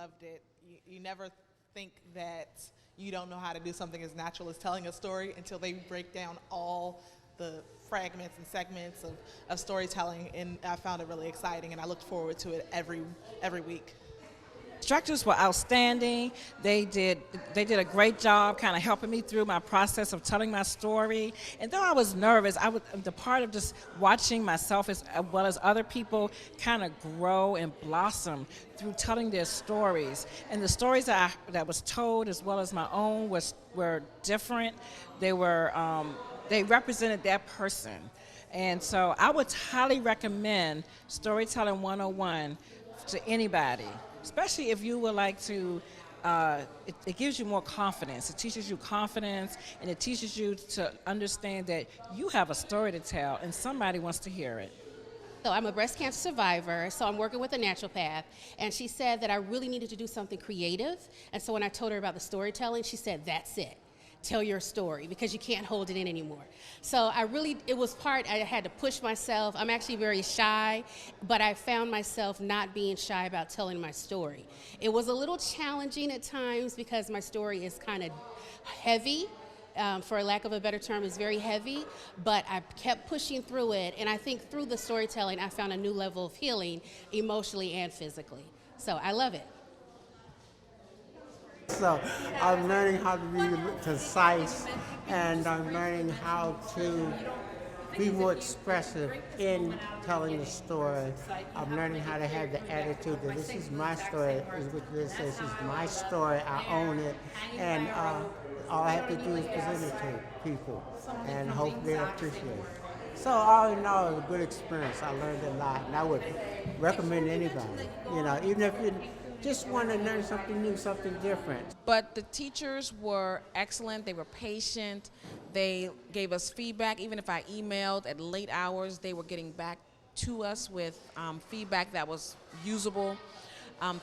loved it. You never think that you don't know how to do something as natural as telling a story until they break down all the fragments and segments of storytelling, and I found it really exciting, and I looked forward to it every week. Instructors were outstanding. They did a great job kind of helping me through my process of telling my story. And though I was nervous, the part of just watching myself as well as other people kind of grow and blossom through telling their stories. And the stories that was told as well as my own were different. They represented that person. And so I would highly recommend Storytelling 101 to anybody, especially if you would like to. It gives you more confidence. It teaches you confidence, and it teaches you to understand that you have a story to tell and somebody wants to hear it. So I'm a breast cancer survivor, so I'm working with a naturopath, and she said that I really needed to do something creative. And so when I told her about the storytelling, she said, that's it. Tell your story, because you can't hold it in anymore. So I had to push myself. I'm actually very shy, but I found myself not being shy about telling my story. It was a little challenging at times because my story is kind of heavy. For lack of a better term, is very heavy, but I kept pushing through it, and I think through the storytelling, I found a new level of healing emotionally and physically. So I love it. So I'm learning how to be concise, and I'm learning how to be more expressive in telling the story. I'm learning how to have the attitude that this is my story, this is my story, I own it, and all I have to do is present it to people, and hopefully they'll appreciate it. So all in all, it was a good experience. I learned a lot, and I would recommend anybody, even if you just want to learn something new, something different. But the teachers were excellent. They were patient. They gave us feedback. Even if I emailed at late hours, they were getting back to us with feedback that was usable.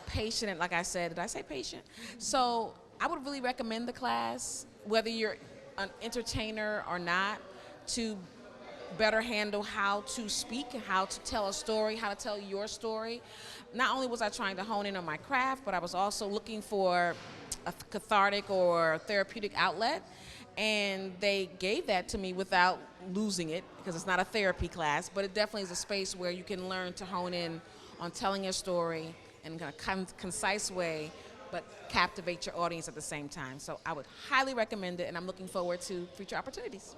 Patient, and like I said, did I say patient? So I would really recommend the class, whether you're an entertainer or not, to better handle how to speak, how to tell a story, how to tell your story. Not only was I trying to hone in on my craft, but I was also looking for a cathartic or therapeutic outlet, and they gave that to me without losing it, because it's not a therapy class, but it definitely is a space where you can learn to hone in on telling your story in a concise way, but captivate your audience at the same time. So I would highly recommend it, and I'm looking forward to future opportunities.